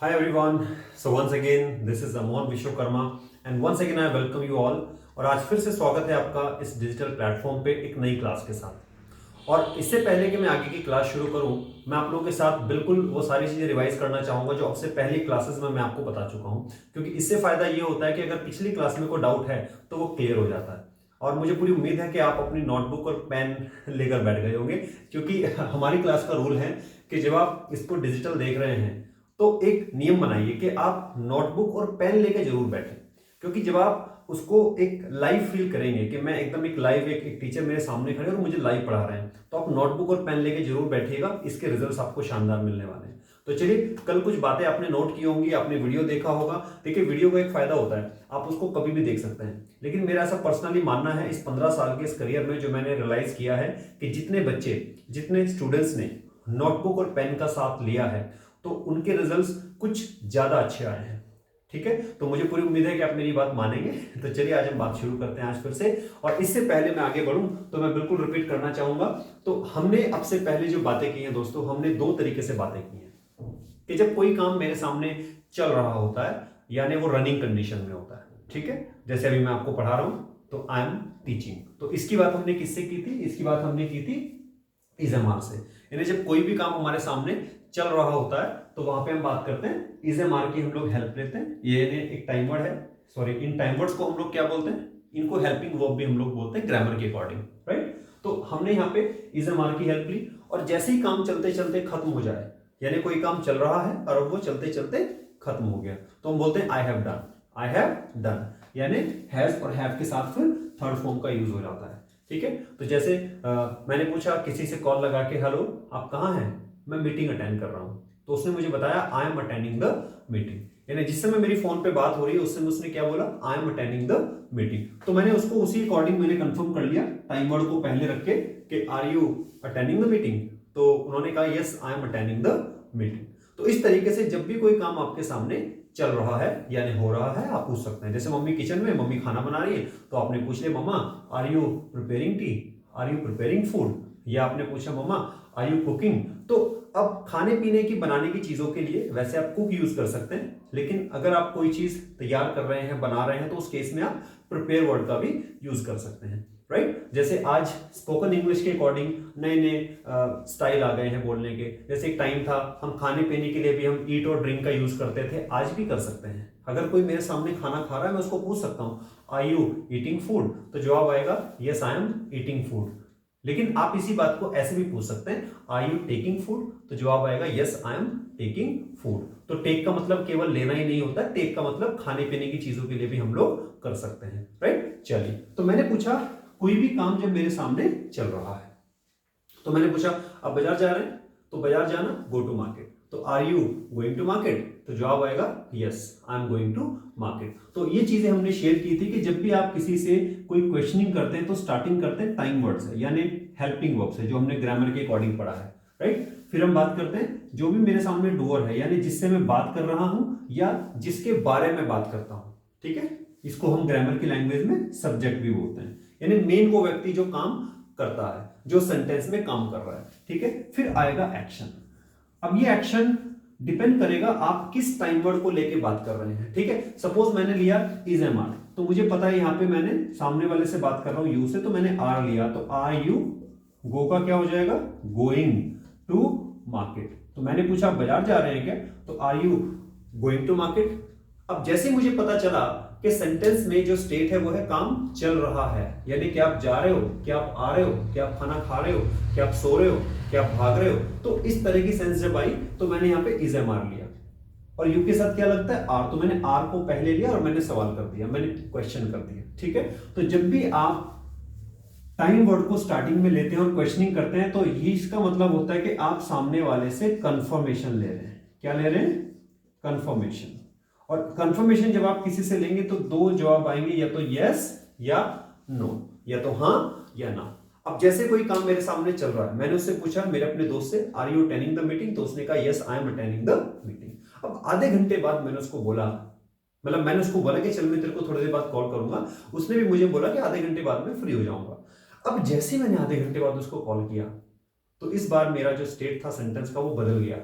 Hi everyone. So once again, this is Amon Vishwakarma and once again I welcome you all. और आज फिर से स्वागत है आपका इस डिजिटल प्लेटफॉर्म पे एक नई क्लास के साथ। और इससे पहले कि मैं आगे की क्लास शुरू करूं, मैं आप लोगों के साथ बिल्कुल वो सारी चीज़ें रिवाइज करना चाहूँगा जो आपसे पहली क्लासेस में मैं आपको बता चुका हूँ, क्योंकि इससे फ़ायदा ये होता है कि अगर पिछली क्लास में कोई डाउट है तो वो क्लियर हो जाता है। और मुझे पूरी उम्मीद है कि आप अपनी नोटबुक और पेन लेकर बैठ गए होंगे, क्योंकि हमारी क्लास का रूल है कि जब आप इसको डिजिटल देख रहे हैं तो एक नियम बनाइए कि आप नोटबुक और पेन लेके जरूर बैठें, क्योंकि जब आप उसको एक लाइव फील करेंगे कि मैं एकदम एक लाइव एक टीचर मेरे सामने खड़े और मुझे लाइव पढ़ा रहे हैं, तो आप नोटबुक और पेन लेके जरूर बैठिएगा। इसके रिजल्ट्स आपको शानदार मिलने वाले हैं। तो चलिए, कल कुछ बातें आपने नोट की होंगी, आपने वीडियो देखा होगा। देखिए, वीडियो का एक फायदा होता है, आप उसको कभी भी देख सकते हैं, लेकिन मेरा ऐसा पर्सनली मानना है इस 15 साल के इस करियर में जो मैंने रियलाइज किया है कि जितने बच्चे, जितने स्टूडेंट्स ने नोटबुक और पेन का साथ लिया है तो उनके रिजल्ट्स कुछ ज्यादा अच्छे आए हैं। ठीक है, तो मुझे पूरी उम्मीद है कि आप मेरी बात मानेंगे। तो चलिए, आज हम बात शुरू करते हैं आज फिर से। और इससे पहले मैं आगे बढ़ूं तो मैं बिल्कुल रिपीट करना चाहूंगा। तो हमने अब से पहले जो बातें की हैं दोस्तों, हमने दो तरीके से बातें की हैं कि जब कोई काम मेरे सामने चल रहा होता है, यानी वो रनिंग कंडीशन में होता है। ठीक है, जैसे अभी मैं आपको पढ़ा रहा हूं तो आई एम टीचिंग, तो इसकी बात हमने किससे की थी? इसकी बात हमने की थी इजएमआर से। यानी जब कोई भी काम हमारे सामने चल रहा होता है तो वहां पे हम बात करते हैं इजएमआर की, हम लोग हेल्प लेते हैं। ये एक टाइम वर्ड है, सॉरी, इन टाइम वर्ड्स को हम लोग क्या बोलते हैं? इनको हेल्पिंग वर्ब भी हम लोग बोलते हैं ग्रामर के अकॉर्डिंग, राइट। तो हमने यहाँ पे इजएमआर की हेल्प ली, और जैसे ही काम चलते चलते खत्म हो जाए, यानी कोई काम चल रहा है और अब वो चलते चलते खत्म हो गया, तो हम बोलते हैं I have done. I have done, यानी हैज और हैव के साथ फिर थर्ड फॉर्म का यूज हो जाता है। ठीक है, तो जैसे मैंने पूछा किसी से कॉल लगा के, हेलो आप कहाँ हैं? मैं मीटिंग अटेंड कर रहा हूं। तो उसने मुझे बताया आई एम अटेंडिंग द मीटिंग, यानी जिस समय मेरी फोन पे बात हो रही है उस समय उसने क्या बोला? आई एम अटेंडिंग द मीटिंग। तो मैंने उसको उसी अकॉर्डिंग मैंने कंफर्म कर लिया, टाइम वर्ड को पहले रख के कि are you attending the meeting? तो उन्होंने कहा yes I am attending the meeting. तो इस तरीके से जब भी कोई काम आपके सामने चल रहा है यानी हो रहा है, आप पूछ सकते हैं। जैसे मम्मी किचन में, मम्मी खाना बना रही है, तो आपने पूछ लिया मम्मा are you preparing tea, are you preparing food, या आपने पूछा मम्मा आर यू कुकिंग। तो अब खाने पीने की, बनाने की चीजों के लिए वैसे आप कुक यूज कर सकते हैं, लेकिन अगर आप कोई चीज तैयार कर रहे हैं, बना रहे हैं, तो उस केस में आप प्रिपेयर वर्ड का भी यूज कर सकते हैं, राइट। जैसे आज स्पोकन इंग्लिश के अकॉर्डिंग नए नए स्टाइल आ गए हैं बोलने के। जैसे एक टाइम था हम खाने पीने के लिए भी हम ईट और ड्रिंक का यूज करते थे, आज भी कर सकते हैं। अगर कोई मेरे सामने खाना खा रहा है, मैं उसको पूछ सकता हूँ आर यू ईटिंग फूड, तो जवाब आएगा yes I am eating food. लेकिन आप इसी बात को ऐसे भी पूछ सकते हैं आर यू टेकिंग फूड, तो जवाब आएगा yes I am taking food. तो टेक का मतलब केवल लेना ही नहीं होता, टेक का मतलब खाने पीने की चीजों के लिए भी हम लोग कर सकते हैं, राइट। चलिए, तो मैंने पूछा कोई भी काम जब मेरे सामने चल रहा है, तो मैंने पूछा आप बाजार जा रहे हैं? तो बाजार जाना, गो टू मार्केट। तो are you going to market? तो जवाब आएगा yes I am going to market. तो ये चीजें हमने शेयर की थी कि जब भी आप किसी से कोई क्वेश्चनिंग करते हैं तो स्टार्टिंग करते हैं टाइम वर्ड से, यानी हेल्पिंग वर्ब से, जो हमने ग्रामर के अकॉर्डिंग पढ़ा है, राइट। फिर हम बात करते हैं जो भी मेरे सामने डूअर है, यानी जिससे मैं बात कर रहा हूं या जिसके बारे में बात करता हूं, ठीक है। इसको हम ग्रामर की लैंग्वेज में सब्जेक्ट भी बोलते हैं, यानी मेन वो व्यक्ति जो काम करता है, जो सेंटेंस में काम कर रहा है, ठीक है। फिर आएगा एक्शन। अब ये एक्शन डिपेंड करेगा आप किस टाइम वर्ड को लेके बात कर रहे हैं, ठीक है। सपोज मैंने लिया इज एम आर, तो मुझे पता है यहां पे मैंने सामने वाले से बात कर रहा हूं यू से, तो मैंने आर लिया, तो आर यू गो का क्या हो जाएगा? Going to market. तो मैंने पूछा बाजार जा रहे हैं क्या? तो are you going to market. अब जैसे मुझे पता चला कि सेंटेंस में जो स्टेट है वो है काम चल रहा है, यानी क्या आप जा रहे हो, क्या आप आ रहे हो, क्या आप खाना खा रहे हो, क्या आप सो रहे हो, क्या आप भाग रहे हो, तो इस तरह की सेंस जब आई तो मैंने यहाँ पे इज एम आर लिया। और यू के साथ क्या लगता है? आर, तो मैंने आर को पहले लिया और मैंने सवाल कर दिया, मैंने क्वेश्चन कर दिया, ठीक है। तो जब भी आप टाइम वर्ड को स्टार्टिंग में लेते हैं और क्वेश्चनिंग करते हैं, तो ये इसका मतलब होता है कि आप सामने वाले से कंफर्मेशन ले रहे हैं। क्या ले रहे हैं? कंफर्मेशन। और कंफर्मेशन जब आप किसी से लेंगे तो दो जवाब आएंगे, या तो यस या नो, या तो हां या ना। अब जैसे कोई काम मेरे सामने चल रहा है, मैंने उससे पूछा मेरे अपने दोस्त से are you attending the meeting, तो उसने कहा yes I am attending the meeting. अब आधे घंटे बाद मैंने उसको बोला, मतलब मैंने उसको बोला कि चल मैं तेरे को थोड़ी देर बाद कॉल करूंगा, उसने भी मुझे बोला कि आधे घंटे बाद मैं फ्री हो जाऊंगा। अब जैसे मैंने आधे घंटे बाद उसको कॉल किया, तो इस बार मेरा जो स्टेट था सेंटेंस का वो बदल गया।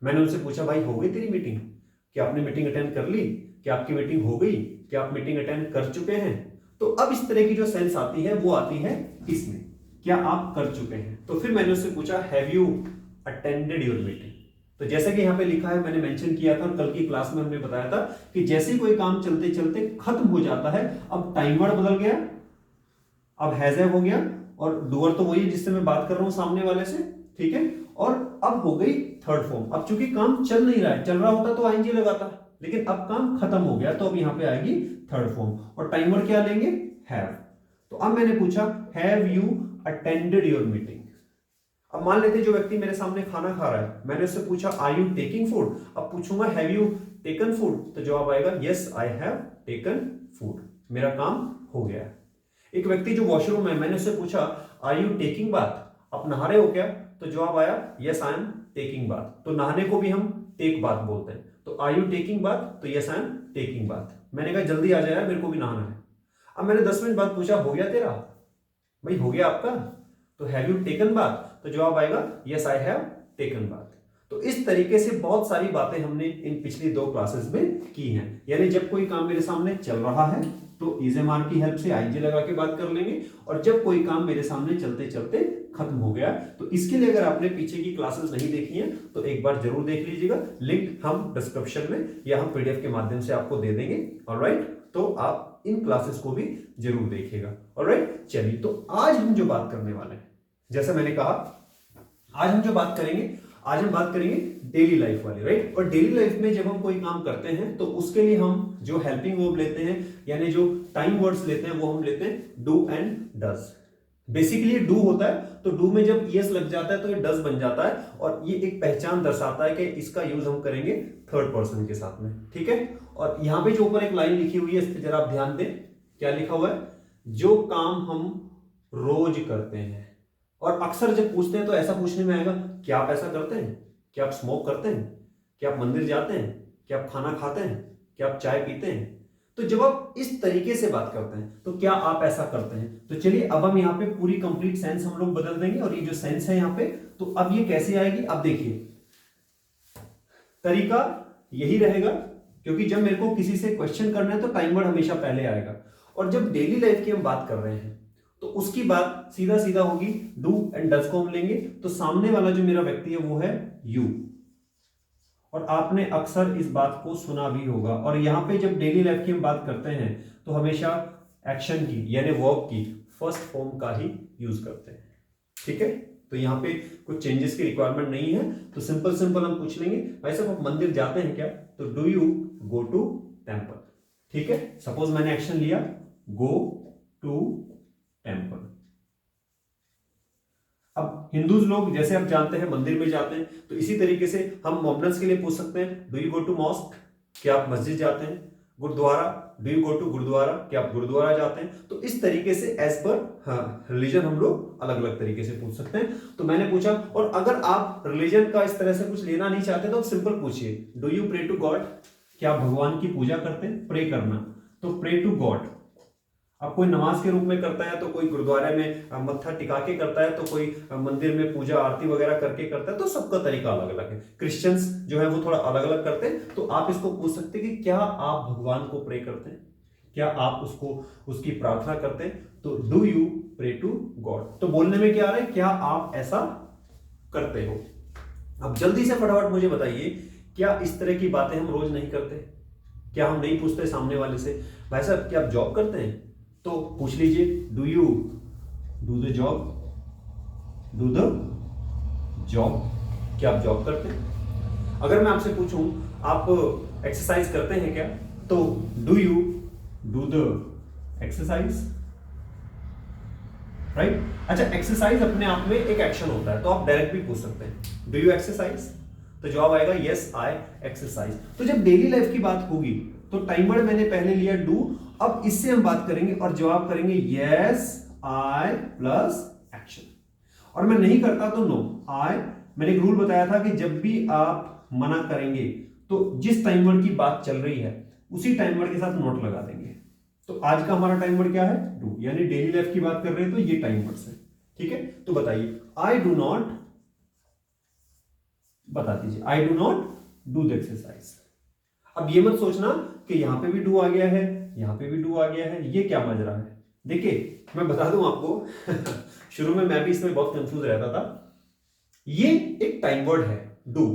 मैंने उनसे पूछा भाई हो गई तेरी मीटिंग, क्या आपने मीटिंग अटेंड कर ली, क्या आपकी मीटिंग हो गई, क्या आप मीटिंग अटेंड कर चुके हैं। तो अब इस तरह की जो सेंस आती है वो आती है इसमें, क्या आप कर चुके हैं। तो फिर मैंने उससे पूछा have you attended your meeting. तो जैसे कि यहाँ पे लिखा है, मैंने मेंशन किया था और कल की क्लास में हमने बताया था कि जैसे ही कोई काम चलते चलते खत्म हो जाता है, अब टाइम वर्ड बदल गया, अब हैज हैव हो गया और डूअर तो वही है जिससे मैं बात कर रहा हूं सामने वाले से, ठीक है। और अब हो गई थर्ड फॉर्म। अब चूंकि काम चल नहीं रहा है, चल रहा होता तो आईएनजी लगाता, लेकिन अब काम खत्म हो गया तो अब यहां पे आएगी थर्ड फॉर्म। और टाइमर क्या लेंगे, हैव। तो अब मैंने पूछा have you attended your meeting. अब मान लेते जो व्यक्ति मेरे सामने खाना खा रहा है, मैंने उससे पूछा आर यू टेकिंग फूड। अब पूछूंगा हैव यू टेकन फूड, तो जवाब आएगा yes I have taken food, मेरा काम हो गया। एक व्यक्ति जो वॉशरूम है, मैंने उससे पूछा आर यू टेकिंग बाथ, आप नहा रहे हो क्या, तो जवाब आया yes I am taking bath. तो नहाने को भी हम टेक बाथ बोलते हैं। तो आर यू टेकिंग बाथ, तो yes I am taking bath. मैंने कहा जल्दी आ जाए यार, मेरे को भी नहाना है। अब मैंने 10 मिनट बाद पूछा हो गया तेरा, भाई हो गया आपका, तो हैव यू टेकन बाथ, तो जवाब आएगा yes I have taken bath. तो इस तरीके से बहुत सारी बातें हमने इन पिछली 2 क्लासेस में की हैं। यानी जब कोई काम मेरे सामने चल रहा है तो इज एम आर की हेल्प से आईजी लगा के बात कर लेंगे, और जब कोई काम मेरे सामने चलते चलते खत्म हो गया, तो इसके लिए अगर आपने पीछे की क्लासेस नहीं देखी हैं तो एक बार जरूर देख लीजिएगा। लिंक हम डिस्क्रिप्शन में या हम पीडीएफ के माध्यम से आपको दे देंगे। ऑलराइट, तो आप इन क्लासेस को भी जरूर देखिएगा। ऑलराइट, चलिए तो आज हम जो बात करने वाले हैं, जैसे मैंने कहा आज हम जो बात करेंगे, आज हम बात करेंगे डेली लाइफ वाली, राइट। और डेली लाइफ में जब हम कोई काम करते हैं तो उसके लिए हम जो हेल्पिंग वर्ब लेते हैं, यानी जो टाइम वर्ड्स लेते हैं, वो हम लेते हैं do and does. Basically do होता है, तो डू में जब ईएस लग जाता है तो ये डज बन जाता है, और ये एक पहचान दर्शाता है कि इसका यूज हम करेंगे थर्ड पर्सन के साथ में, ठीक है। और यहां पे जो ऊपर एक लाइन लिखी हुई है, इस पर जरा आप ध्यान दें, क्या लिखा हुआ है, जो काम हम रोज करते हैं। और अक्सर जब पूछते हैं तो ऐसा पूछने में आएगा, क्या आप ऐसा करते हैं, क्या आप स्मोक करते हैं, क्या आप मंदिर जाते हैं, क्या आप खाना खाते हैं, क्या आप चाय पीते हैं। तो जब आप इस तरीके से बात करते हैं तो क्या आप ऐसा करते हैं। तो चलिए अब हम यहाँ पे पूरी कंप्लीट सेंस हम लोग बदल देंगे, और ये जो सेंस है यहाँ पे, तो अब ये कैसे आएगी, अब देखिए तरीका यही रहेगा, क्योंकि जब मेरे को किसी से क्वेश्चन करना है तो टाइम वर्ड हमेशा पहले आएगा। और जब डेली लाइफ की हम बात कर रहे हैं तो उसकी बात सीधा सीधा होगी, डू एंड डज को हम लेंगे, तो सामने वाला जो मेरा व्यक्ति है वो है यू। और आपने अक्सर इस बात को सुना भी होगा। और यहां पे जब डेली लाइफ की हम बात करते हैं तो हमेशा एक्शन की यानी वर्ब की फर्स्ट फॉर्म का ही यूज करते हैं, ठीक है। तो यहां पे कुछ चेंजेस की रिक्वायरमेंट नहीं है, तो सिंपल सिंपल हम पूछ लेंगे, भाई साहब आप मंदिर जाते हैं क्या, तो do you go to temple, ठीक है। सपोज मैंने एक्शन लिया गो टू टेम्पल। अब हिंदूज लोग जैसे आप जानते हैं मंदिर में जाते हैं, तो इसी तरीके से हम मोमडन्स के लिए पूछ सकते हैं do you go to mosque, क्या आप मस्जिद जाते हैं। Gurdwara, do you go to gurdwara, क्या आप गुरुद्वारा जाते हैं। तो इस तरीके से एज पर रिलीजन हम लोग अलग अलग तरीके से पूछ सकते हैं। तो मैंने पूछा, और अगर आप रिलीजन का इस तरह से कुछ लेना नहीं चाहते तो सिंपल पूछिए do you pray to God, क्या आप भगवान की पूजा करते हैं। प्रे करना, तो प्रे टू गॉड। अब कोई नमाज के रूप में करता है, तो कोई गुरुद्वारे में मत्था टिका के करता है, तो कोई मंदिर में पूजा आरती वगैरह करके करता है, तो सबका तरीका अलग अलग है। क्रिश्चियंस जो है वो थोड़ा अलग अलग करते हैं। तो आप इसको पूछ सकते हैं कि क्या आप भगवान को प्रे करते हैं, क्या आप उसको उसकी प्रार्थना करते हैं। तो do you pray to God. तो बोलने में क्या आ रहा है, क्या आप ऐसा करते हो। अब जल्दी से फटाफट मुझे बताइए, क्या इस तरह की बातें हम रोज नहीं करते, क्या हम नहीं पूछते सामने वाले से, भाई साहब क्या आप जॉब करते हैं, तो पूछ लीजिए do you do the job, do the job, क्या आप जॉब करते हैं। अगर मैं आपसे पूछूं आप एक्सरसाइज करते हैं क्या, तो do you do the exercise, right. अच्छा, एक्सरसाइज अपने आप में एक एक्शन होता है, तो आप डायरेक्ट भी पूछ सकते हैं डू यू एक्सरसाइज, तो जवाब आएगा यस आई एक्सरसाइज। तो जब डेली लाइफ की बात होगी तो टाइमर मैंने पहले लिया डू, अब इससे हम बात करेंगे और जवाब करेंगे यस आई प्लस एक्शन। और मैं नहीं करता तो नो आई। मैंने एक रूल बताया था कि जब भी आप मना करेंगे तो जिस टाइम वर्ड की बात चल रही है उसी टाइम वर्ड के साथ नोट लगा देंगे। तो आज का हमारा टाइम वर्ड क्या है, डू, यानी डेली लाइफ की बात कर रहे हैं तो ये टाइम वर्ड्स है, ठीक है। तो बताइए आई डू नॉट बता दीजिए, आई do not do the exercise. अब ये मत सोचना कि यहां पे भी डू आ गया है, यहां पे भी डू आ गया है, ये क्या मजरा है। देखिए मैं बता दूं आपको शुरू में मैं भी इसमें बहुत कंफ्यूज रहता था। ये एक टाइम वर्ड है डू,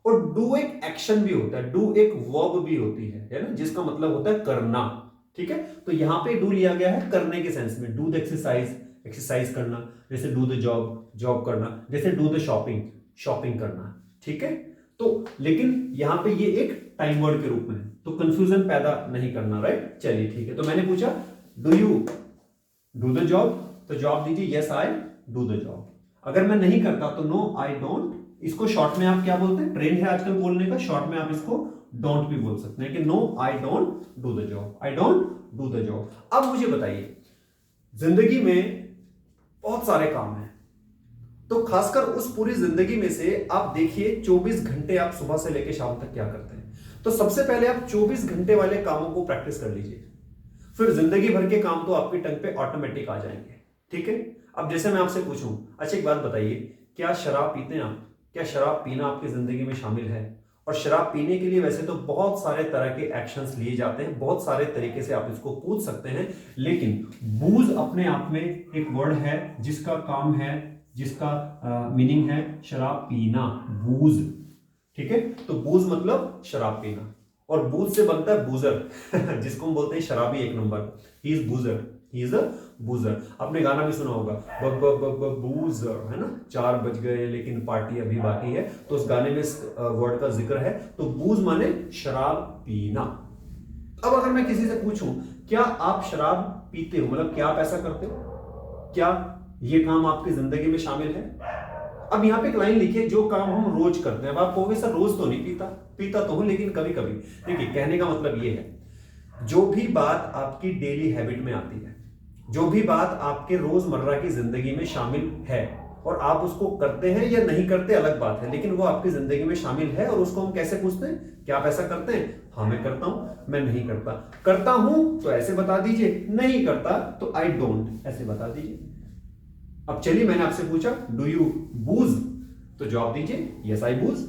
और डू एक एक्शन भी होता है, डू एक वर्ब भी होती है ना, जिसका मतलब होता है करना। ठीक है, तो यहां पे डू लिया गया है करने के सेंस में, डू द एक्सरसाइज, एक्सरसाइज करना, जैसे डू द जॉब, जॉब करना, जैसे डू द शॉपिंग, शॉपिंग करना। ठीक है, तो लेकिन यहां पे ये एक टाइम वर्ड के रूप में है, तो कंफ्यूजन पैदा नहीं करना, राइट। चलिए ठीक है, तो मैंने पूछा do you do the job, तो जॉब दीजिए yes I do the job. अगर मैं नहीं करता तो नो आई डोंट। इसको शॉर्ट में आप क्या बोलते हैं, ट्रेंड है आजकल बोलने का, शॉर्ट में आप इसको डोंट भी बोल सकते हैं कि no I don't do the job, I don't do the job. अब मुझे बताइए, जिंदगी में बहुत सारे काम हैं, तो खासकर उस पूरी जिंदगी में से आप देखिए 24 घंटे आप सुबह से लेकर शाम तक क्या करते हैं। तो सबसे पहले आप 24 घंटे वाले कामों को प्रैक्टिस कर लीजिए, फिर जिंदगी भर के काम तो आपकी टंग पे ऑटोमेटिक आ जाएंगे। ठीक है, अब जैसे मैं आपसे पूछूं, अच्छा एक बात बताइए, क्या शराब पीते हैं आप? क्या शराब पीना आपकी जिंदगी में शामिल है? और शराब पीने के लिए वैसे तो बहुत सारे तरह के एक्शंस लिए जाते हैं, बहुत सारे तरीके से आप इसको पूछ सकते हैं, लेकिन बूज अपने आप में एक वर्ड है जिसका काम है, जिसका मीनिंग है शराब पीना, बूज। ठीक है, तो बूज मतलब शराब पीना, और बूज से बनता है बूजर जिसको हम बोलते हैं शराबी एक number, he is बूजर, he is a बूजर। आपने गाना भी सुना होगा बूजर, है ना, 4 बज गए लेकिन पार्टी अभी बाकी है, तो उस गाने में इस वर्ड का जिक्र है। तो बूज माने शराब पीना। अब अगर मैं किसी से पूछूं क्या आप शराब पीते हो, मतलब क्या आप ऐसा करते हो, क्या ये काम आपकी जिंदगी में शामिल है? अब यहां पे एक लाइन लिखिए, जो काम हम रोज करते हैं। अब आप कहोगे सर रोज तो नहीं पीता, पीता तो हूं लेकिन कभी कभी। देखिए कहने का मतलब ये है, जो भी बात आपकी डेली हैबिट में आती है, जो भी बात आपके रोजमर्रा की जिंदगी में शामिल है, और आप उसको करते हैं या नहीं करते अलग बात है, लेकिन वो आपकी जिंदगी में शामिल है, और उसको हम कैसे पूछते हैं, क्या आप ऐसा करते हैं? हाँ मैं करता हूं, मैं नहीं करता। करता हूं तो ऐसे बता दीजिए, नहीं करता तो आई डोंट ऐसे बता दीजिए। अब चलिए मैंने आपसे पूछा डू यू बूज, तो जवाब दीजिए यस आई बूज।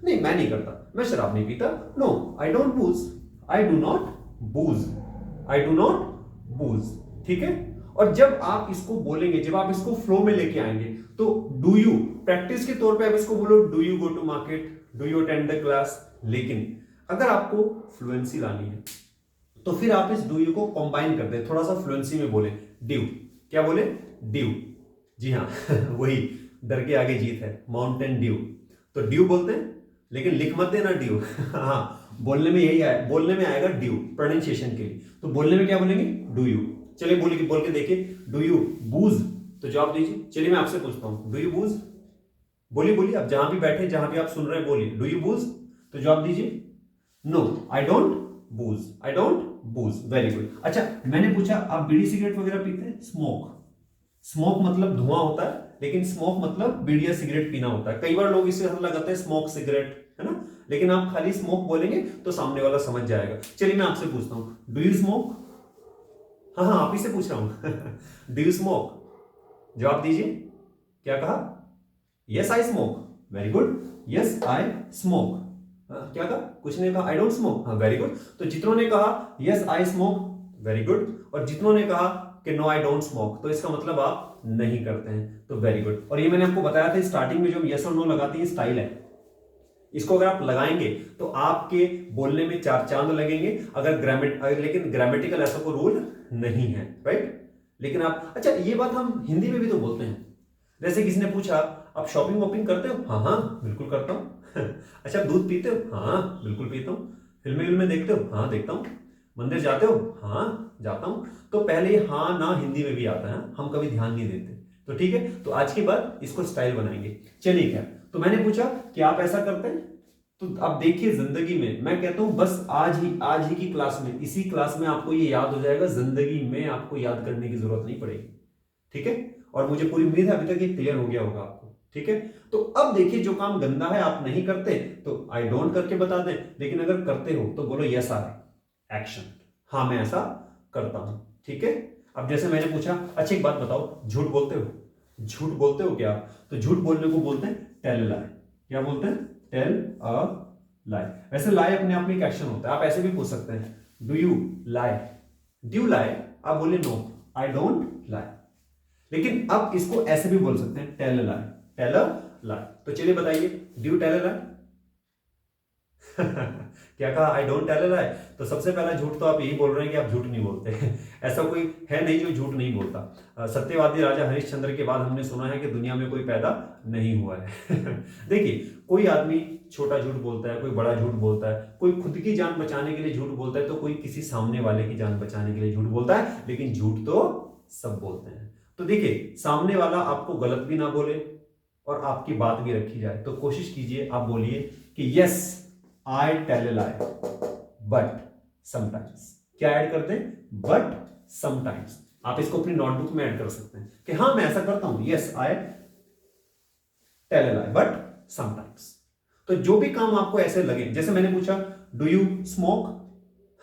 नहीं मैं नहीं करता, मैं शराब नहीं पीता, no I don't booze, I do not booze, I do not booze. ठीक है, और जब आप इसको बोलेंगे, जब आप इसको फ्लो में लेके आएंगे, तो डू यू प्रैक्टिस के तौर पे आप इसको बोलो do you go to market, do you attend the class. लेकिन अगर आपको फ्लुएंसी लानी है तो फिर आप इस डू यू को कंबाइन कर दे, थोड़ा सा फ्लुएंसी में बोले ड्यू। क्या बोले? ड्यू। जी हाँ वही, डर के आगे जीत है, माउंटेन ड्यू। तो ड्यू बोलते हैं, लेकिन लिख मत देना ड्यू हाँ बोलने में यही आए, बोलने में आएगा ड्यू प्रोनाउंसिएशन के लिए। तो बोलने में क्या बोलेंगे? Do you. चलिए बोल के देखिए, डू यू बूज, तो जवाब दीजिए। चलिए मैं आपसे पूछता हूं, डू यू बूज? बोलिए बोलिए, आप जहां भी बैठे, जहां भी आप सुन रहे हैं बोलिए डू यू बूज, तो जवाब दीजिए no I don't booze, I don't booze. Very good. अच्छा मैंने पूछा आप बीड़ी सिगरेट वगैरह पीते हैं? स्मोक, स्मोक मतलब धुआं होता है, लेकिन स्मोक मतलब बीड़ी या सिगरेट पीना होता है। कई बार लोग इससे लगाते हैं स्मोक सिगरेट, है ना, लेकिन आप खाली स्मोक बोलेंगे तो सामने वाला समझ जाएगा। चलिए मैं आपसे पूछता हूं, डू यू स्मोक? हाँ हाँ आप ही से पूछ रहा हूं डू यू स्मोक? जवाब दीजिए, क्या कहा? Yes I smoke. Very good, yes I smoke. क्या कहा? कुछ नहीं कहा, आई डोंट स्मोक। हाँ वेरी गुड। तो जितनों ने कहा yes I smoke, very good, और जितनों ने कहा कि नो आई डोंट स्मोक, तो इसका मतलब आप नहीं करते हैं, तो वेरी गुड। और ये मैंने आपको बताया था स्टार्टिंग में, जो यस और नो लगाते हैं स्टाइल है, इसको अगर आप लगाएंगे तो आपके बोलने में 4 चांद लगेंगे। लेकिन ग्रामेटिकल ऐसा कोई रूल नहीं है, राइट। लेकिन आप, अच्छा ये बात हम हिंदी में भी तो बोलते हैं। जैसे किसी ने पूछा आप शॉपिंग वॉपिंग करते हो? हाँ हाँ बिल्कुल करता हूं अच्छा दूध पीते हो? हाँ बिल्कुल पीता हूं। फिल्में देखते हो? हाँ देखता हूं। मंदिर जाते हो? हाँ जाता हूं। तो पहले ये हाँ ना हिंदी में भी आता है, हम कभी ध्यान नहीं देते। तो ठीक है, तो आज के बाद इसको स्टाइल बनाएंगे। चलिए क्या, तो मैंने पूछा कि आप ऐसा करते हैं, तो अब देखिए जिंदगी में मैं कहता हूं बस आज ही की क्लास में, इसी क्लास में आपको ये याद हो जाएगा, जिंदगी में आपको याद करने की जरूरत नहीं पड़ेगी। ठीक है, और मुझे पूरी उम्मीद है अभी तक ये क्लियर हो गया होगा आपको। ठीक है, तो अब देखिए जो काम गंदा है आप नहीं करते तो आई डोंट करके बता दें, लेकिन अगर करते हो तो बोलो यस आई एक्शन, हाँ मैं ऐसा करता हूं। ठीक है, अब जैसे मैंने पूछा अच्छा एक बात बताओ, झूठ बोलते हो? झूठ बोलते हो क्या? तो झूठ बोलने को बोलते हैं टेल लाई। क्या बोलते हैं? टेल अ लाई। वैसे लाई अपने आप में एक एक्शन होता है, आप ऐसे भी पूछ सकते हैं, do you lie? Do you lie? आप बोले नो, आई डोंट लाई। लेकिन अब इसको ऐसे भी बोल सकते हैं, tell a lie, tell a लाई। तो चलिए बताइए, डू यू टेल अ लाई? क्या कहा? आई डोंट टेल अ लाई। तो सबसे पहला झूठ तो आप यही बोल रहे हैं कि आप झूठ नहीं बोलते। ऐसा कोई है नहीं जो झूठ नहीं बोलता। सत्यवादी राजा हरिश्चंद्र के बाद हमने सुना है कि दुनिया में कोई पैदा नहीं हुआ है। देखिए, कोई आदमी छोटा झूठ बोलता है, कोई बड़ा झूठ बोलता है, कोई खुद की जान बचाने के लिए झूठ बोलता है, तो कोई किसी सामने वाले की जान बचाने के लिए झूठ बोलता है, लेकिन झूठ तो सब बोलते हैं। तो देखिए, सामने वाला आपको गलत भी ना बोले और आपकी बात भी रखी जाए, तो कोशिश कीजिए, आप बोलिए कि yes I tell a lie but sometimes. क्या ऐड करते हैं? But sometimes. आप इसको अपनी नोटबुक में ऐड कर सकते हैं कि हाँ मैं ऐसा करता हूं, yes I tell a lie but sometimes. तो जो भी काम आपको ऐसे लगे, जैसे मैंने पूछा डू यू स्मोक?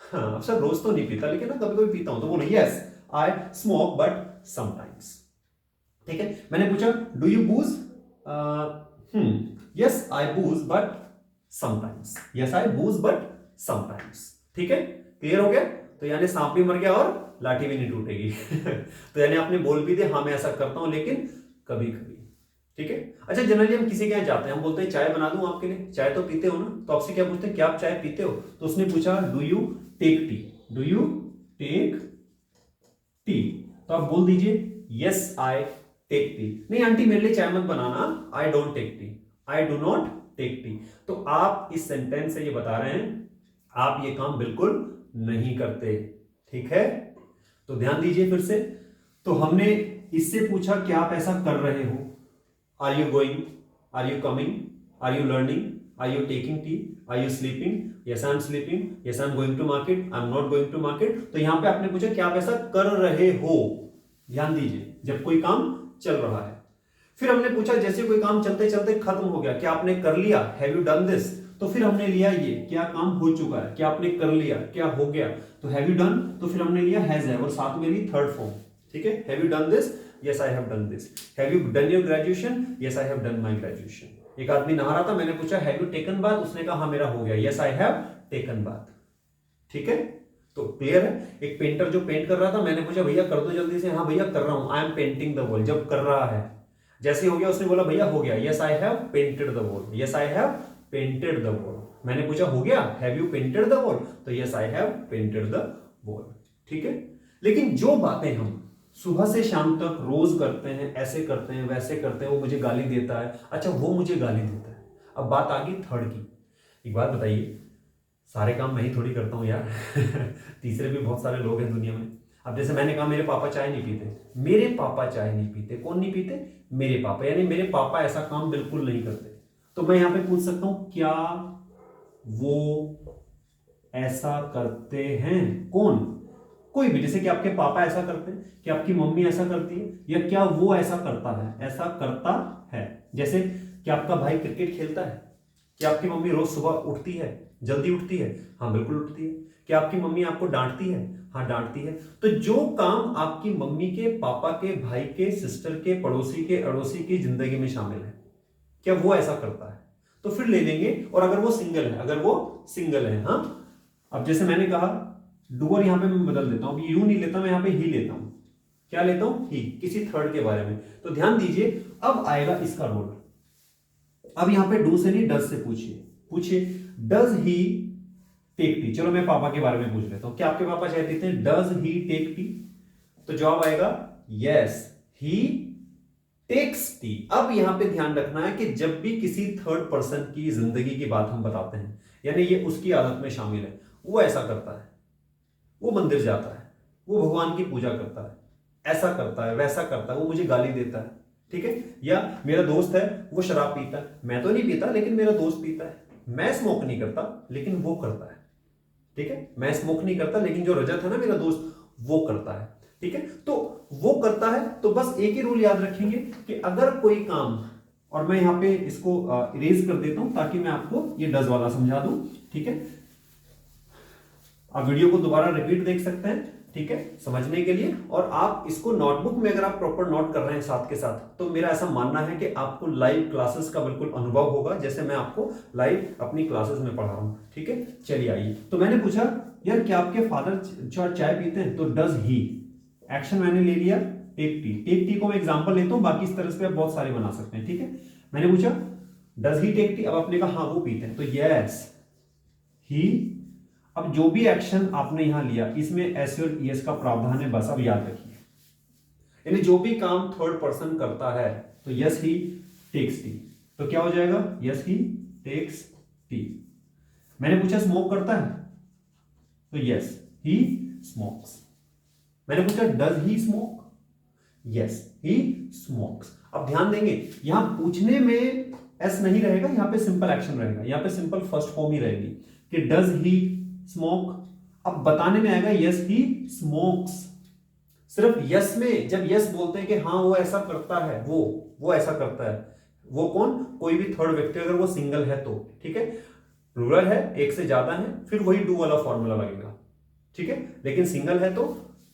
हाँ सर रोज तो नहीं पीता, लेकिन ना कभी कभी पीता हूं, तो बोलो yes I smoke but sometimes. ठीक है। मैंने पूछा do you बूज? Yes I बूज but sometimes. Yes I बूज but sometimes. ठीक है, क्लियर हो गया? तो यानी सांप भी मर गया और लाठी भी नहीं टूटेगी। तो यानी आपने बोल भी दे हाँ मैं ऐसा करता हूं, लेकिन कभी कभी। ठीक है। अच्छा, जनरली हम किसी के यहाँ जाते हैं, हम बोलते हैं चाय बना दूं आपके लिए, चाय तो पीते हो ना, तो आपसे क्या पूछते हैं, क्या आप चाय पीते हो? तो उसने पूछा do you take tea? Do you take tea? तो आप बोल दीजिए यस आई टेक टी। नहीं आंटी मेरे लिए चाय मत बनाना, I don't take tea, I do not take tea. तो आप इस सेंटेंस से ये बता रहे हैं आप ये काम बिल्कुल नहीं करते। ठीक है, तो ध्यान दीजिए फिर से। तो हमने इससे पूछा कि आप ऐसा कर रहे हो, are you going, are you coming, are you learning, are you taking tea, are you sleeping? Yes I am sleeping, yes I am going to market, I am not going to market. तो यहां पे आपने पूछा कि आप ऐसा कर रहे हो। ध्यान दीजिए, जब कोई काम चल रहा है। फिर हमने पूछा जैसे कोई काम चलते चलते खत्म हो गया, क्या आपने कर लिया? Have you done this? तो फिर हमने लिया ये, क्या काम हो चुका है, क्या आपने कर लिया, क्या हो गया, तो हैव यू डन। तो फिर हमने लिया हैज है और साथ में ली थर्ड फॉर्म। ठीक है, have you done this? Yes I have done this. Have you done your graduation? Yes I have done my graduation. एक आदमी नहा रहा था, मैंने पूछा हैव यू टेकन बाथ? उसने कहा हाँ मेरा हो गया, yes I have taken bath. ठीक है, तो क्लियर है। एक पेंटर जो पेंट कर रहा था, मैंने पूछा भैया कर दो जल्दी से, हाँ भैया कर रहा हूं, I am painting the wall. जब कर रहा है, जैसे हो गया उसने बोला भैया हो गया, yes I have painted the wall, yes I have painted the wall. मैंने पूछा हो गया, have you painted the wall? तो yes I have painted the wall. ठीक है, लेकिन जो बातें हम सुबह से शाम तक रोज करते हैं, ऐसे करते हैं वैसे करते हैं, वो मुझे गाली देता है, अच्छा वो मुझे गाली देता है। अब बात आ गई थर्ड की। एक बात बताइए, सारे काम मैं ही थोड़ी करता हूं यार। तीसरे भी बहुत सारे लोग हैं दुनिया में। अब जैसे मैंने कहा मेरे पापा चाय नहीं पीते, मेरे पापा चाय नहीं पीते, कौन नहीं पीते? मेरे पापा, यानी मेरे पापा ऐसा काम बिल्कुल नहीं करते। तो मैं यहां पे पूछ सकता हूं क्या वो ऐसा करते हैं? कौन? कोई भी, जैसे कि आपके पापा ऐसा करते हैं, कि आपकी मम्मी ऐसा करती है, या क्या वो ऐसा करता है? ऐसा करता है। जैसे कि आपका भाई क्रिकेट खेलता है, क्या आपकी मम्मी रोज सुबह उठती है, जल्दी उठती है? हाँ बिल्कुल उठती है। क्या आपकी मम्मी आपको डांटती है? हाँ डांटती है। तो जो काम आपकी मम्मी के, पापा के, भाई के, सिस्टर के, पड़ोसी के, अड़ोसी की जिंदगी में शामिल है, क्या वो ऐसा करता है? तो फिर ले लेंगे। और अगर वो सिंगल है, अगर वो सिंगल है, हाँ। अब जैसे मैंने कहा डूअर, यहां पे मैं बदल देता हूं, यू नहीं लेता मैं, यहां पे ही लेता हूं। क्या लेता हूं? ही, किसी थर्ड के बारे में। तो ध्यान दीजिए, अब आएगा इसका रोल। अब यहां पे डू से नहीं डज से पूछिए। पूछिए डज ही टेक टी? चलो मैं पापा के बारे में पूछ लेता हूं, क्या आपके पापा चाय पीते हैं? Does he take tea? तो जवाब आएगा यस ही टेक्स टी। अब यहां पे ध्यान रखना है कि जब भी किसी थर्ड पर्सन की जिंदगी की बात हम बताते हैं, यानी ये उसकी आदत में शामिल है, वो ऐसा करता है, वो मंदिर जाता है, वो भगवान की पूजा करता है, ऐसा करता है, वैसा करता है, वो मुझे गाली देता है। ठीक है, या मेरा दोस्त है वो शराब पीता है, मैं तो नहीं पीता लेकिन मेरा दोस्त पीता है। मैं स्मोक नहीं करता लेकिन वो करता है। ठीक है, मैं स्मोक नहीं करता लेकिन जो रजत है ना मेरा दोस्त, वो करता है। ठीक है, तो वो करता है। तो बस एक ही रूल याद रखेंगे कि अगर कोई काम, और मैं यहां पे इसको इरेज कर देता हूं ताकि मैं आपको ये डज वाला समझा दूं। ठीक है, आप वीडियो को दोबारा रिपीट देख सकते हैं। ठीक है, समझने के लिए। और आप इसको नोटबुक में अगर आप प्रॉपर नोट कर रहे हैं साथ के साथ, तो मेरा ऐसा मानना है कि आपको लाइव क्लासेस का बिल्कुल अनुभव होगा, जैसे मैं आपको लाइव अपनी क्लासेस में पढ़ा रहा हूं। ठीक है, चलिए आइए। तो मैंने पूछा यार क्या आपके फादर चाय पीते हैं, तो डज ही, एक्शन मैंने ले लिया टेक टी। टेक टी को मैं एग्जांपल लेता हूं, बाकी इस तरह से आप बहुत सारे बना सकते हैं। ठीक है, मैंने पूछा डज ही टेक टी, अब आपने कहा हाँ वो पीते हैं, तो यस ही। अब जो भी एक्शन आपने यहां लिया इसमें एस और ईएस का प्रावधान है, बस अब याद रखिए। यानी जो भी काम थर्ड पर्सन करता है, तो यस ही टेक्स टी, तो क्या हो जाएगा, यस ही टेक्स टी। मैंने पूछा स्मोक करता है, तो यस ही स्मोक्स। मैंने पूछा does he smoke, yes he smokes. अब ध्यान देंगे यहां पूछने में एस नहीं रहेगा, यहां पे सिंपल एक्शन रहेगा, यहां पे सिंपल फर्स्ट फॉर्म ही रहेगी कि डज ही स्मोक। अब बताने में आएगा यस ही स्मोक्स। सिर्फ यस में जब यस बोलते हैं कि हाँ वो ऐसा करता है, वो ऐसा करता है, वो कौन, कोई भी थर्ड व्यक्ति, अगर वो सिंगल है तो, ठीक है, प्लूरल है, एक से ज्यादा है, फिर वही डू वाला फॉर्मूला लगेगा। ठीक है, लेकिन सिंगल है तो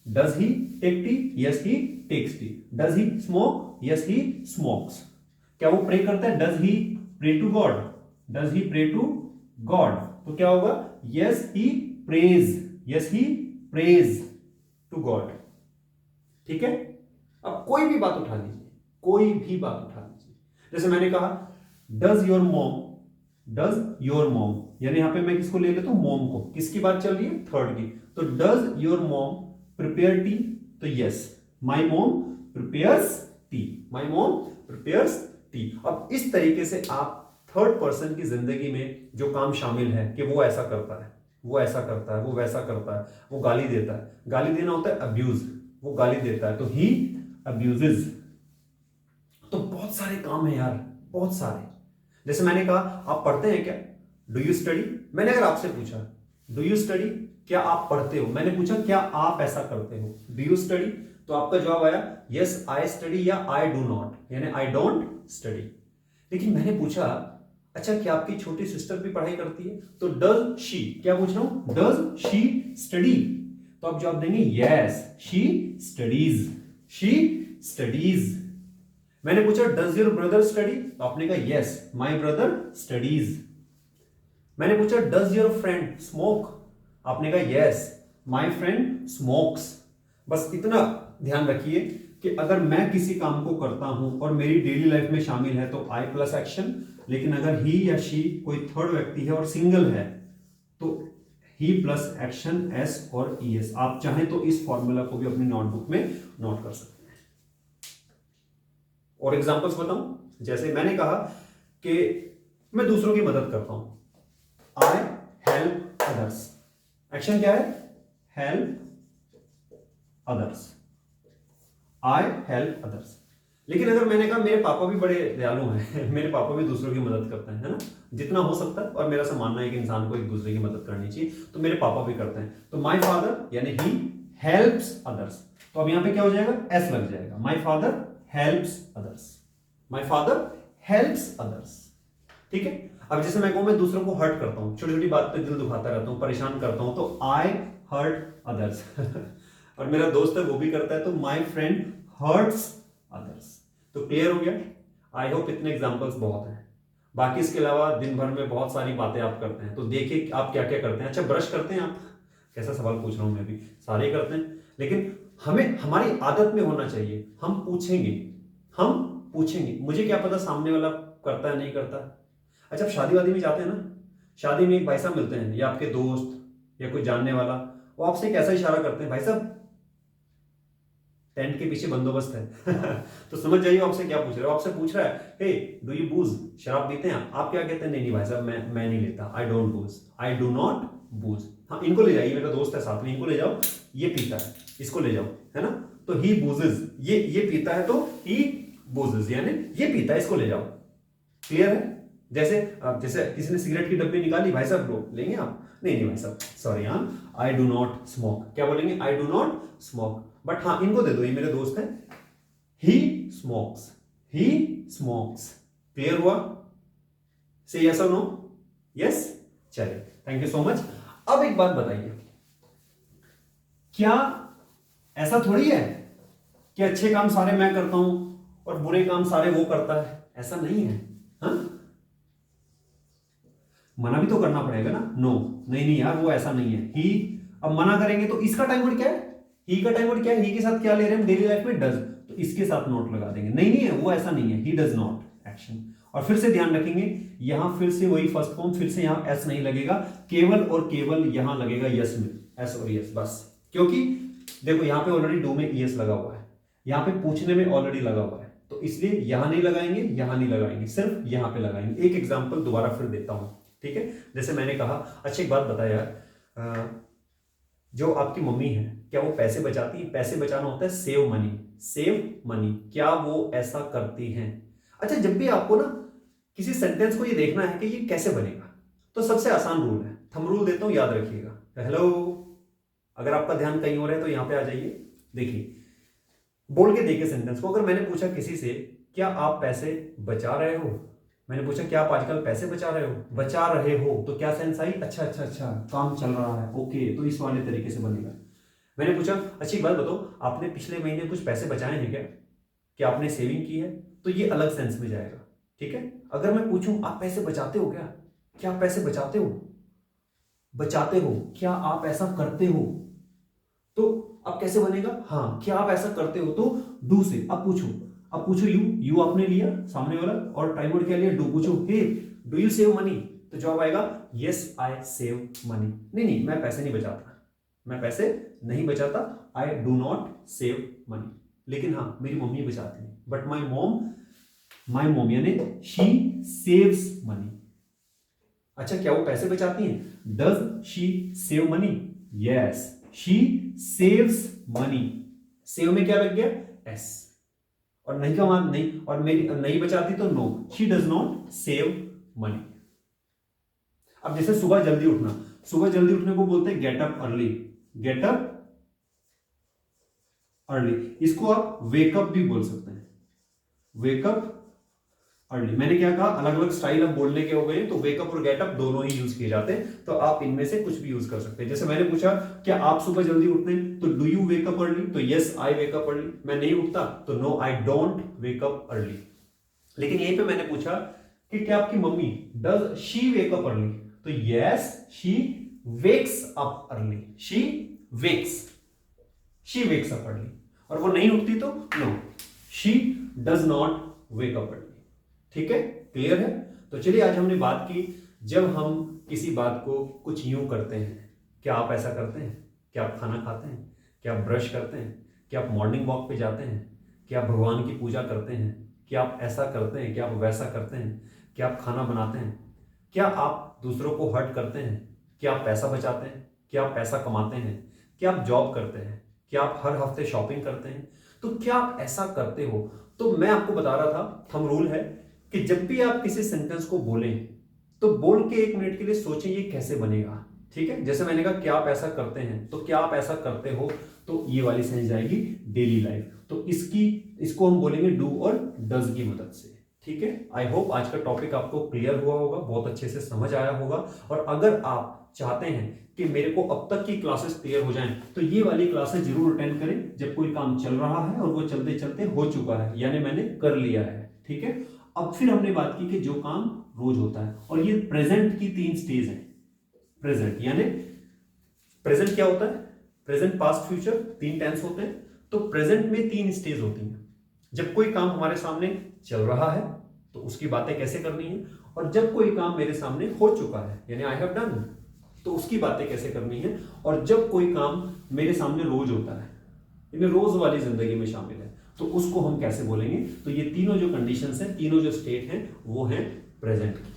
does he take tea, yes he takes tea. Does he smoke, yes he smokes. क्या वो प्रे करता है, does he pray to God, does he pray to God, तो क्या होगा, yes he prays, yes he prays to God. ठीक है, अब कोई भी बात उठा लीजिए, कोई भी बात उठा लीजिए। जैसे मैंने कहा does your mom, does your mom, यानी यहां पे मैं किसको ले लेता हूं, मॉम को। किसकी बात चल रही है, थर्ड की। तो does your mom prepare tea, तो yes my mom prepares tea, my mom prepares tea. अब इस तरीके से आप थर्ड पर्सन की जिंदगी में जो काम शामिल है कि वो ऐसा करता है, वो ऐसा करता है, वो वैसा करता है, वो गाली देता है, गाली देना होता है अब्यूज, वो गाली देता है तो ही अब्यूजेस। तो बहुत सारे काम है यार, बहुत सारे। जैसे मैंने कहा आप पढ़ते हैं क्या, डू यू स्टडी। मैंने अगर आपसे पूछा डू यू स्टडी, क्या आप पढ़ते हो, मैंने पूछा क्या आप ऐसा करते हो, डू यू स्टडी, तो आपका जवाब आया यस आई स्टडी या आई डू नॉट, यानी आई डोंट स्टडी। लेकिन मैंने पूछा अच्छा क्या आपकी छोटी सिस्टर भी पढ़ाई करती है, तो डज शी, क्या पूछ रहा हूं, डज शी स्टडी, तो आप जवाब देंगे yes she studies, she studies. मैंने पूछा डज योर ब्रदर स्टडी, तो आपने कहा यस माय ब्रदर स्टडीज। मैंने पूछा डज योर फ्रेंड स्मोक, आपने कहा यस माय फ्रेंड स्मोक्स। बस इतना ध्यान रखिए कि अगर मैं किसी काम को करता हूं और मेरी डेली लाइफ में शामिल है तो आई प्लस एक्शन, लेकिन अगर ही या शी कोई थर्ड व्यक्ति है और सिंगल है तो ही प्लस एक्शन एस और ई एस। आप चाहें तो इस फॉर्मूला को भी अपनी नोटबुक में नोट कर सकते हैं। और एग्जांपल्स बताऊं, जैसे मैंने कहा कि मैं दूसरों की मदद करता हूं, आई हेल्प अदर्स। एक्शन क्या है, help others, I help others. लेकिन अगर मैंने कहा मेरे पापा भी बड़े दयालु हैं मेरे पापा भी दूसरों की मदद करते हैं, है ना, जितना हो सकता है, और मेरा ऐसा मानना है कि इंसान को एक दूसरे की मदद करनी चाहिए, तो मेरे पापा भी करते हैं, तो माय फादर यानी ही हेल्प्स अदर्स। तो अब यहां पे क्या हो जाएगा, एस लग जाएगा, my father helps others, my father helps others. ठीक है, अब जैसे मैं कहूं मैं दूसरों को हर्ट करता हूं, छोटी छोटी बात पे दिल दुखाता रहता हूं, परेशान करता हूं, तो आई हर्ट अदर्स और मेरा दोस्त है वो भी करता है, तो माय फ्रेंड हर्ट्स अदर्स। तो क्लियर हो गया, आई होप इतने एग्जांपल्स बहुत हैं। बाकी इसके अलावा दिन भर में बहुत सारी बातें आप करते हैं, तो देखिए आप क्या क्या करते हैं। अच्छा ब्रश करते हैं आप, कैसा सवाल पूछ रहा हूं मैं भी, सारे करते हैं, लेकिन हमें हमारी आदत में होना चाहिए, हम पूछेंगे, हम पूछेंगे, मुझे क्या पता सामने वाला करता है नहीं करता। अच्छा आप शादी वादी में जाते हैं ना, शादी में एक भाई साहब मिलते हैं या आपके दोस्त या कोई जानने वाला, वो आपसे एक ऐसा इशारा करते हैं, भाई साहब टेंट के पीछे बंदोबस्त है तो समझ जाइए आपसे क्या पूछ रहे हो, आपसे पूछ रहा है हे डू यू बूज, शराब पीते हैं आप क्या कहते हैं, नहीं नहीं भाई साहब मैं नहीं लेता, I don't booze, I do not booze. हाँ इनको ले जाइए, मेरा दोस्त है साथ में, इनको ले जाओ, ये पीता है, इसको ले जाओ, है ना, तो ही बूजेज, ये पीता है तो ही बूजेज, यानी ये पीता है, इसको ले जाओ। क्लियर है, जैसे जैसे किसी ने सिगरेट की डब्बी निकाली, भाई साहब लो लेंगे आप, नहीं नहीं भाई साहब सॉरी, हाँ आई डू नॉट स्मोक, क्या बोलेंगे, आई डू नॉट स्मोक, बट हाँ इनको दे दो, ये मेरे दोस्त हैं, ही स्मोक्स, ही स्मोक्स। क्लियर हुआ, से यस और नो, यस, चलिए थैंक यू सो मच। अब एक बात बताइए, क्या ऐसा थोड़ी है कि अच्छे काम सारे मैं करता हूं और बुरे काम सारे वो करता है, ऐसा नहीं है। हाँ, मना भी तो करना पड़ेगा ना। नो, नहीं नहीं यार वो ऐसा नहीं है। ही, अब मना करेंगे तो इसका टाइम वर्ड क्या है, ही का टाइम वर्ड क्या है, ही के साथ क्या ले रहे हैं डेली लाइफ में, डज, तो इसके साथ नोट लगा देंगे। नहीं नहीं है वो ऐसा नहीं है, ही डज नॉट एक्शन। और फिर से ध्यान रखेंगे, यहां फिर से वही फर्स्ट फॉर्म, फिर से यहां एस नहीं लगेगा, केवल और केवल यहां लगेगा यस में, एस और यस बस। क्योंकि देखो यहां पे ऑलरेडी डू में यस लगा हुआ है, यहां पे पूछने में ऑलरेडी लगा हुआ है, तो इसलिए यहां नहीं लगाएंगे, यहां नहीं लगाएंगे, सिर्फ यहां पे लगाएंगे। एक एग्जांपल दोबारा फिर देता हूं, ठीक है। जैसे मैंने कहा, अच्छा एक बात बता यार, जो आपकी मम्मी है क्या वो पैसे बचाती है? पैसे बचाना होता है सेव मनी, सेव मनी, क्या वो ऐसा करती हैं? अच्छा, जब भी आपको ना किसी सेंटेंस को ये देखना है कि ये कैसे बनेगा, तो सबसे आसान रूल है, थंब रूल देता हूं, याद रखिएगा। हेलो, अगर आपका ध्यान कहीं और है तो यहां पे आ जाइए। देखिए, बोल के देखिए सेंटेंस को। अगर मैंने पूछा किसी से क्या आप पैसे बचा रहे हो, मैंने पूछा क्या आप आजकल पैसे बचा रहे हो, बचा रहे हो, तो क्या सेंस आई? अच्छा अच्छा अच्छा, काम चल रहा है, ओके, तो इस वाले तरीके से बनेगा। मैंने पूछा अच्छी बात बताओ, आपने पिछले महीने कुछ पैसे बचाए हैं क्या आपने सेविंग की है, तो ये अलग सेंस में जाएगा, ठीक है। अगर मैं पूछूं आप पैसे बचाते हो क्या आप पैसे बचाते हो, बचाते हो, क्या आप ऐसा करते हो, तो अब कैसे बनेगा? हाँ, क्या आप ऐसा करते हो, तो डू से। अब पूछो यू आपने लिया सामने वाला, और टाइम वर्ड क्या लिया? डू। पूछो हे डू यू सेव मनी, तो जवाब आएगा यस आई सेव मनी। नहीं मैं पैसे नहीं बचाता, मैं पैसे नहीं बचाता, आई डू नॉट सेव मनी। लेकिन हाँ, मेरी मम्मी बचाती है, बट माई मॉम यानी शी सेव्स मनी। अच्छा, क्या वो पैसे बचाती हैं? Does she save money? Yes, she saves money. Save में क्या लग गया? एस। और नहीं का मान नहीं, और मेरी नहीं बचाती तो no, she does not save money. अब जैसे सुबह जल्दी उठना, सुबह जल्दी उठने को बोलते हैं get up early, get up early. इसको आप वेकअप भी बोल सकते हैं, वेकअप अर्ली। मैंने क्या कहा, अलग अलग स्टाइल अब बोलने के हो गए, तो वेकअप और गेटअप दोनों ही यूज किए जाते हैं, तो आप इनमें से कुछ भी यूज कर सकते हैं। जैसे मैंने पूछा क्या आप सुबह जल्दी उठते हैं, तो डू यू वेकअप अर्ली, तो यस आई वेकअप अर्ली। मैं नहीं उठता तो no I don't wake up early. लेकिन यहीं पे मैंने पूछा कि क्या आपकी mummy does she wake up early, तो yes she wakes up early, she wakes up early. और वो नहीं उठती तो no, she does not wake up early. ठीक है, क्लियर है। तो चलिए आज हमने बात की, जब हम किसी बात को कुछ यूं करते हैं, क्या आप ऐसा करते हैं, क्या आप खाना खाते हैं, क्या आप ब्रश करते हैं, क्या आप मॉर्निंग वॉक पे जाते हैं, क्या आप भगवान की पूजा करते हैं, क्या आप ऐसा करते हैं, क्या आप वैसा करते हैं, क्या आप खाना बनाते हैं, क्या आप दूसरों को हर्ट करते हैं, क्या आप पैसा बचाते हैं, क्या आप पैसा कमाते हैं, क्या आप जॉब करते हैं, क्या आप हर हफ्ते शॉपिंग करते हैं, तो क्या आप ऐसा करते हो। तो मैं आपको बता रहा था, थंब रूल है कि जब भी आप किसी सेंटेंस को बोलें तो बोल के 1 मिनट के लिए सोचें ये कैसे बनेगा। ठीक है, जैसे मैंने कहा क्या आप ऐसा करते हैं, तो क्या आप ऐसा करते हो, तो ये वाली सेंस जाएगी डेली लाइफ, तो इसको हम बोलेंगे डू और डज की मदद से। ठीक है, आई होप आज का टॉपिक आपको क्लियर हुआ होगा, बहुत अच्छे से समझ आया होगा। और अगर आप चाहते हैं कि मेरे को अब तक की क्लासेस क्लियर हो जाएं, तो ये वाली क्लासेस जरूर अटेंड करें जब कोई काम चल रहा है और वो चलते चलते हो चुका है, यानी मैंने कर लिया है। ठीक है, अब फिर हमने बात की कि जो काम रोज होता है, और ये प्रेजेंट की 3 स्टेज है। प्रेजेंट यानी प्रेजेंट क्या होता है, प्रेजेंट पास्ट फ्यूचर 3 टेंस होते हैं। तो प्रेजेंट में 3 स्टेज होती हैं। जब कोई काम हमारे सामने चल रहा है तो उसकी बातें कैसे करनी है, और जब कोई काम मेरे सामने हो चुका है यानी आई हैव डन, तो उसकी बातें कैसे करनी है, और जब कोई काम मेरे सामने रोज होता है यानी रोज वाली जिंदगी में शामिल है, तो उसको हम कैसे बोलेंगे। तो ये तीनों जो कंडीशंस हैं, तीनों जो स्टेट हैं, वो हैं प्रेजेंट की।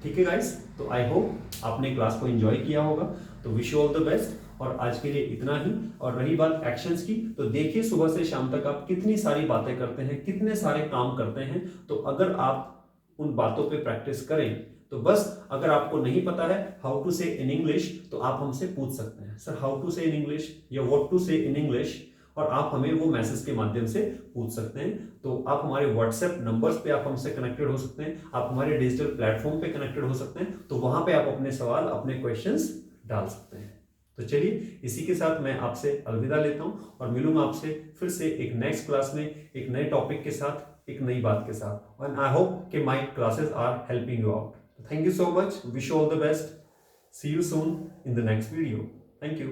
ठीक है गाइस, तो आई होप आपने क्लास को एंजॉय किया होगा, तो wish you all the best. और आज के लिए इतना ही। और रही बात एक्शंस की, तो देखिए सुबह से शाम तक आप कितनी सारी बातें करते हैं, कितने सारे काम करते हैं। तो अगर आप उन बातों पे प्रैक्टिस करें, तो बस अगर आपको नहीं पता है हाउ टू से इन इंग्लिश, तो आप हमसे पूछ सकते हैं, सर हाउ टू से इन इंग्लिश या व्हाट टू से इन इंग्लिश, और आप हमें वो मैसेज के माध्यम से पूछ सकते हैं। तो आप हमारे व्हाट्सएप नंबर्स पे आप हमसे कनेक्टेड हो सकते हैं, आप हमारे डिजिटल प्लेटफॉर्म पे कनेक्टेड हो सकते हैं, तो वहां पे आप अपने सवाल, अपने क्वेश्चंस डाल सकते हैं। तो तो चलिए इसी के साथ मैं आपसे अलविदा लेता हूँ और मिलूंगा आपसे फिर से एक नेक्स्ट क्लास में एक नए टॉपिक के साथ, एक नई बात के साथ। एंड आई होप कि my classes are helping you out. Thank you so much, wish you all the best, see you soon in the next video. Thank you.